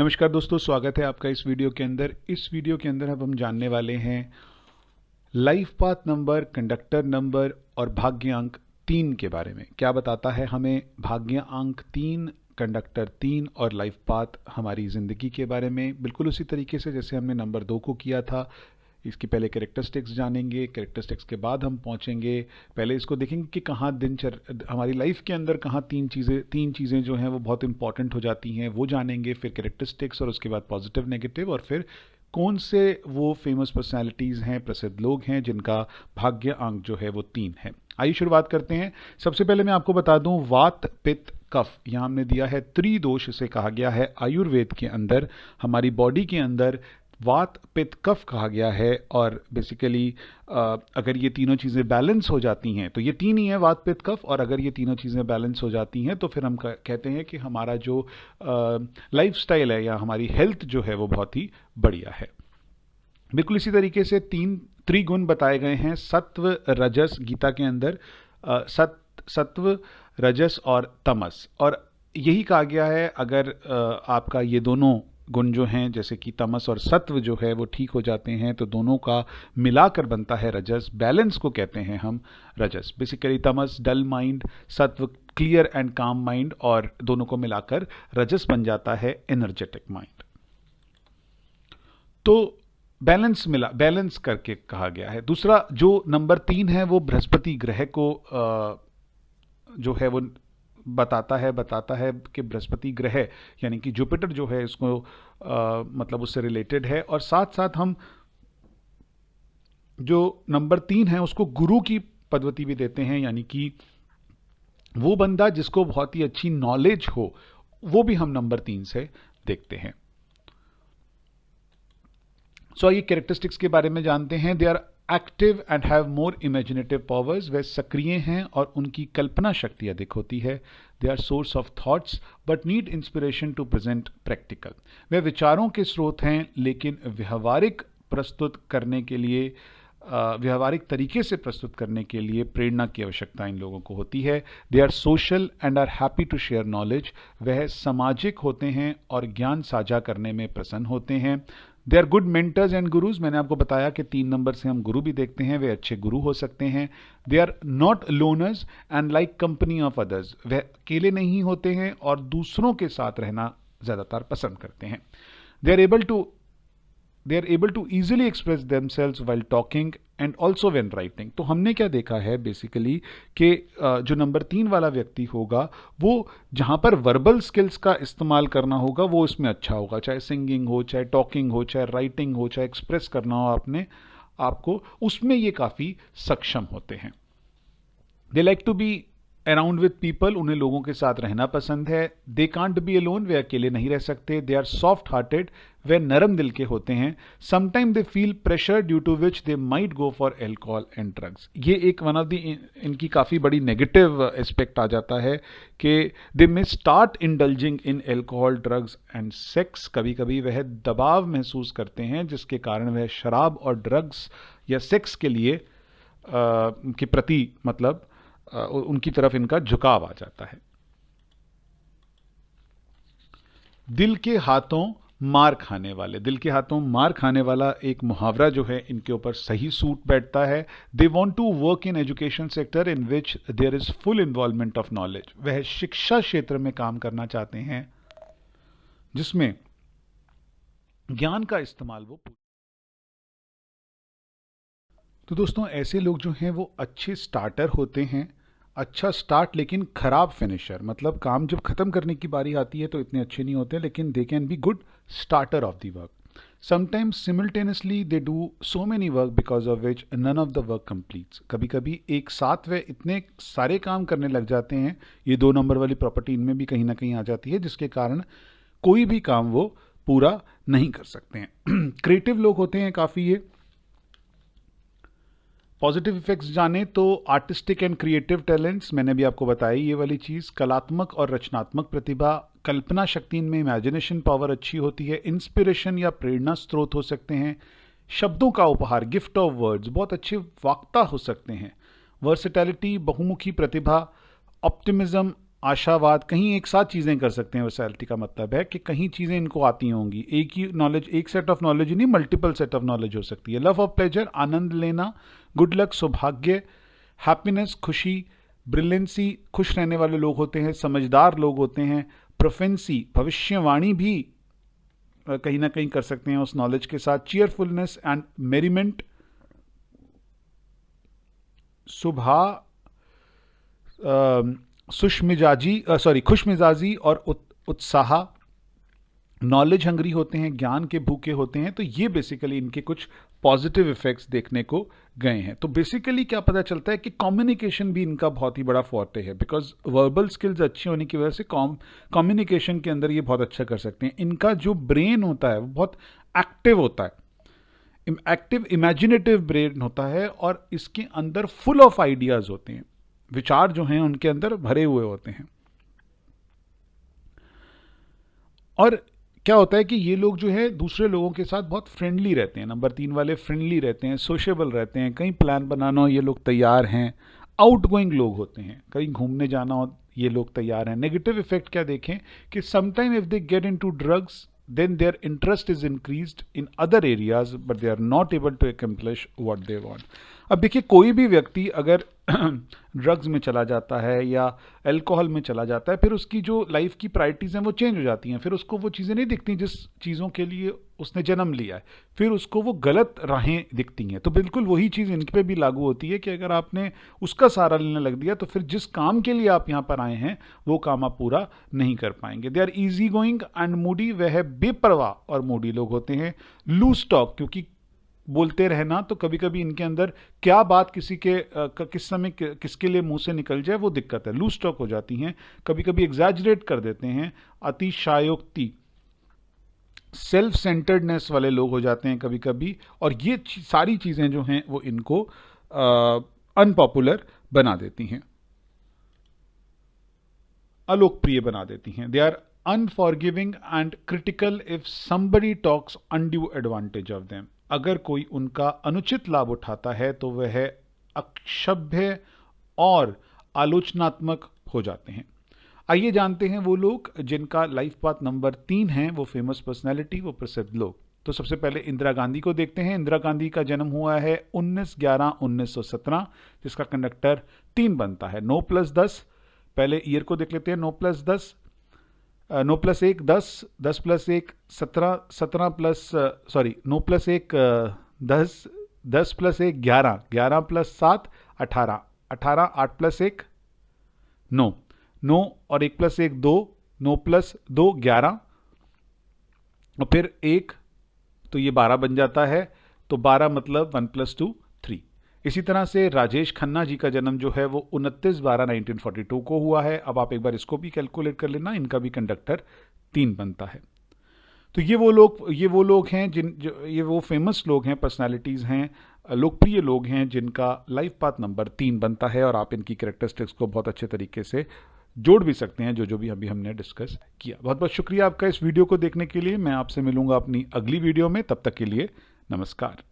नमस्कार दोस्तों, स्वागत है आपका इस वीडियो के अंदर। इस वीडियो के अंदर अब हम जानने वाले हैं life path number, conductor number और भाग्य अंक 3 के बारे में। क्या बताता है हमें भाग्य अंक 3, कंडक्टर 3 और लाइफ पाथ हमारी ज़िंदगी के बारे में। बिल्कुल उसी तरीके से जैसे हमने नंबर 2 को किया था। इसकी पहले कैरेक्टरिस्टिक्स जानेंगे, कैरेक्टरिस्टिक्स के बाद हम पहुंचेंगे, पहले इसको देखेंगे कि कहाँ हमारी लाइफ के अंदर कहाँ तीन चीज़ें जो हैं वो बहुत इंपॉर्टेंट हो जाती हैं, वो जानेंगे। फिर कैरेक्टरिस्टिक्स और उसके बाद पॉजिटिव नेगेटिव, और फिर कौन से वो फेमस पर्सनालिटीज़ हैं, प्रसिद्ध लोग हैं जिनका भाग्य अंक जो है वो 3 है। आइए शुरुआत करते हैं। सबसे पहले मैं आपको बता दूं, वात पित्त कफ यहाँ हमने दिया है त्रिदोष, इसे कहा गया है आयुर्वेद के अंदर। हमारी बॉडी के अंदर वात पित्त कफ कहा गया है, और बेसिकली अगर ये तीनों चीज़ें बैलेंस हो जाती हैं तो ये 3 ही है, वात पित्त कफ। और अगर ये तीनों चीज़ें बैलेंस हो जाती हैं तो फिर हम कहते हैं कि हमारा जो लाइफस्टाइल है या हमारी हेल्थ जो है वो बहुत ही बढ़िया है। बिल्कुल इसी तरीके से 3 त्रिगुण बताए गए हैं, सत्व रजस गीता के अंदर, सत्व रजस और तमस। और यही कहा गया है अगर आपका ये दोनों गुण जो हैं, जैसे कि तमस और सत्व जो है वो ठीक हो जाते हैं तो दोनों का मिलाकर बनता है रजस। बैलेंस को कहते हैं हम रजस। बेसिकली तमस डल माइंड, सत्व क्लियर एंड काम माइंड, और दोनों को मिलाकर रजस बन जाता है एनर्जेटिक माइंड। तो बैलेंस करके कहा गया है। दूसरा जो नंबर 3 है वो बृहस्पति ग्रह को जो है वो बताता है कि बृहस्पति ग्रह यानी कि जुपिटर जो है इसको मतलब उससे रिलेटेड है। और साथ साथ हम जो नंबर 3 है उसको गुरु की पद्धति भी देते हैं, यानी कि वो बंदा जिसको बहुत ही अच्छी नॉलेज हो, वो भी हम नंबर 3 से देखते हैं। सो ये कैरेक्टरिस्टिक्स के बारे में जानते हैं। They are active and have more imaginative powers. वे सक्रिय हैं और उनकी कल्पना शक्ति अधिक होती है। They are source of thoughts but need inspiration to present practical. वे विचारों के स्रोत हैं लेकिन व्यवहारिक तरीके से प्रस्तुत करने के लिए प्रेरणा की आवश्यकता इन लोगों को होती है। They are social and are happy to share knowledge. वह सामाजिक होते हैं और ज्ञान साझा करने में प्रसन्न होते हैं। They are good mentors and gurus. मैंने आपको बताया कि 3 नंबर से हम गुरु भी देखते हैं, वे अच्छे गुरु हो सकते हैं। They are not loners and like company of others. वह अकेले नहीं होते हैं और दूसरों के साथ रहना ज़्यादातर पसंद करते हैं। They are able to easily express themselves while talking and also when writing. तो हमने क्या देखा है बेसिकली कि जो नंबर 3 वाला व्यक्ति होगा वो जहाँ पर वर्बल स्किल्स का इस्तेमाल करना होगा वो इसमें अच्छा होगा, चाहे सिंगिंग हो, चाहे टॉकिंग हो, चाहे राइटिंग हो, चाहे एक्सप्रेस करना हो आपने आपको, उसमें ये काफ़ी सक्षम होते हैं। They like to be around with people. उन्हें लोगों के साथ रहना पसंद है। They can't be alone. वे अकेले नहीं रह सकते। They are soft hearted. वे नरम दिल के होते हैं। Sometime they feel pressure due to which they might go for alcohol and drugs. ये एक वन ऑफ दी इनकी काफ़ी बड़ी नेगेटिव एस्पेक्ट आ जाता है कि they may start indulging in alcohol, drugs and sex. कभी कभी वह दबाव महसूस करते हैं जिसके कारण वह शराब और ड्रग्स या सेक्स के लिए के प्रति मतलब उनकी तरफ इनका झुकाव आ जाता है। दिल के हाथों मार खाने वाला एक मुहावरा जो है इनके ऊपर सही सूट बैठता है। They want to work in education sector in which there is full involvement of knowledge. वह शिक्षा क्षेत्र में काम करना चाहते हैं जिसमें ज्ञान का इस्तेमाल वो। तो दोस्तों ऐसे लोग जो हैं वो अच्छे स्टार्टर होते हैं। अच्छा स्टार्ट लेकिन खराब फिनिशर, मतलब काम जब खत्म करने की बारी आती है तो इतने अच्छे नहीं होते, लेकिन they can be good starter of the work. Sometimes simultaneously they do so many work because of which none of the work completes. कभी कभी एक साथ वे इतने सारे काम करने लग जाते हैं, ये 2 नंबर वाली प्रॉपर्टी इनमें भी कहीं ना कहीं आ जाती है, जिसके कारण कोई भी काम वो पूरा नहीं कर सकते हैं। क्रिएटिव लोग होते हैं काफ़ी ये। पॉजिटिव इफेक्ट्स जाने तो आर्टिस्टिक एंड क्रिएटिव टैलेंट्स, मैंने भी आपको बताई ये वाली चीज़। कलात्मक और रचनात्मक प्रतिभा, कल्पना शक्ति इनमें, इमेजिनेशन पावर अच्छी होती है। इंस्पिरेशन या प्रेरणा स्रोत हो सकते हैं। शब्दों का उपहार, गिफ्ट ऑफ वर्ड्स, बहुत अच्छे वक्ता हो सकते हैं। वर्सेटैलिटी, बहुमुखी प्रतिभा, ऑप्टिमिज्म आशावाद, कहीं एक साथ चीज़ें कर सकते हैं। वर्सैलिटी का मतलब है कि कहीं चीज़ें इनको आती होंगी, एक ही नॉलेज, एक सेट ऑफ नॉलेज ही नहीं, मल्टीपल सेट ऑफ नॉलेज हो सकती है। लव ऑफ प्लेजर, आनंद लेना, गुड लक, सौभाग्य, हैप्पीनेस, खुशी, ब्रिलियंसी, खुश रहने वाले लोग होते हैं, समझदार लोग होते हैं। प्रोफेंसी, भविष्यवाणी भी कहीं ना कहीं कर सकते हैं उस नॉलेज के साथ। चीयरफुलनेस एंड मेरीमेंट, सुबह खुशमिजाजी और उत्साह, नॉलेज हंग्री होते हैं, ज्ञान के भूखे होते हैं। तो ये बेसिकली इनके कुछ पॉजिटिव इफेक्ट्स देखने को गए हैं। तो बेसिकली क्या पता चलता है कि कम्युनिकेशन भी इनका बहुत ही बड़ा फोर्टे है, बिकॉज वर्बल स्किल्स अच्छी होने की वजह से कम्युनिकेशन के अंदर ये बहुत अच्छा कर सकते हैं। इनका जो ब्रेन होता है वो बहुत एक्टिव होता है, एक्टिव इमेजिनेटिव ब्रेन होता है, और इसके अंदर फुल ऑफ आइडियाज होते हैं, विचार जो हैं उनके अंदर भरे हुए होते हैं। और क्या होता है कि ये लोग जो है दूसरे लोगों के साथ बहुत फ्रेंडली रहते हैं। नंबर 3 वाले फ्रेंडली रहते हैं, सोशेबल रहते हैं, कहीं प्लान बनाना हो ये लोग तैयार हैं। आउटगोइंग लोग होते हैं, कहीं घूमने जाना हो ये लोग तैयार हैं। नेगेटिव इफेक्ट क्या देखें कि sometime if they get into drugs, then their interest is increased in other areas but they are not able to accomplish what they want. अब देखिए, कोई भी व्यक्ति अगर ड्रग्स में चला जाता है या अल्कोहल में चला जाता है, फिर उसकी जो लाइफ की प्रायोरिटीज हैं वो चेंज हो जाती हैं। फिर उसको वो चीज़ें नहीं दिखती जिस चीज़ों के लिए उसने जन्म लिया है, फिर उसको वो गलत राहें दिखती हैं। तो बिल्कुल वही चीज़ इनके पे भी लागू होती है कि अगर आपने उसका सहारा लेने लग दिया तो फिर जिस काम के लिए आप यहाँ पर आए हैं वो काम आप पूरा नहीं कर पाएंगे। They are easy going and moody, वह बेपरवाह और मूडी लोग होते हैं। लूज टॉक, क्योंकि बोलते रहना, तो कभी कभी इनके अंदर क्या बात किसी के किस समय किसके लिए मुंह से निकल जाए वो दिक्कत है, लूज टॉक हो जाती हैं। कभी कभी एग्जैजरेट कर देते हैं, अतिशायोक्ति, सेल्फ सेंटर्डनेस वाले लोग हो जाते हैं कभी कभी। और ये सारी चीजें जो हैं वो इनको अनपॉपुलर बना देती हैं, अलोकप्रिय बना देती हैं। They are unforgiving and critical if somebody talks undue advantage of them. अगर कोई उनका अनुचित लाभ उठाता है तो वह अक्षभ्य और आलोचनात्मक हो जाते हैं। आइए जानते हैं वो लोग जिनका लाइफ पाथ नंबर 3 है, वो फेमस पर्सनैलिटी, वो प्रसिद्ध लोग। तो सबसे पहले इंदिरा गांधी को देखते हैं। इंदिरा गांधी का जन्म हुआ है 19/11/1917, जिसका कंडक्टर 3 बनता है। 9+10, पहले ईयर को देख लेते हैं। 9+10, 9+1 10, 10+1 17, 9+1 10, 10+1 11, 11+7 18, 18, 8+1 9, 9 और 1+1 2, 9+2 11, और फिर 1 तो ये 12 बन जाता है। तो 12 मतलब 1+2 3। इसी तरह से राजेश खन्ना जी का जन्म जो है वो 29/12/1942 को हुआ है। अब आप एक बार इसको भी कैलकुलेट कर लेना, इनका भी कंडक्टर 3 बनता है। तो ये वो लोग हैं ये वो फेमस लोग हैं, पर्सनालिटीज हैं, लोकप्रिय लोग हैं जिनका लाइफ पाथ नंबर 3 बनता है। और आप इनकी कैरेक्टरिस्टिक्स को बहुत अच्छे तरीके से जोड़ भी सकते हैं, जो भी अभी हमने डिस्कस किया। बहुत बहुत शुक्रिया आपका इस वीडियो को देखने के लिए। मैं आपसे मिलूंगा अपनी अगली वीडियो में, तब तक के लिए नमस्कार।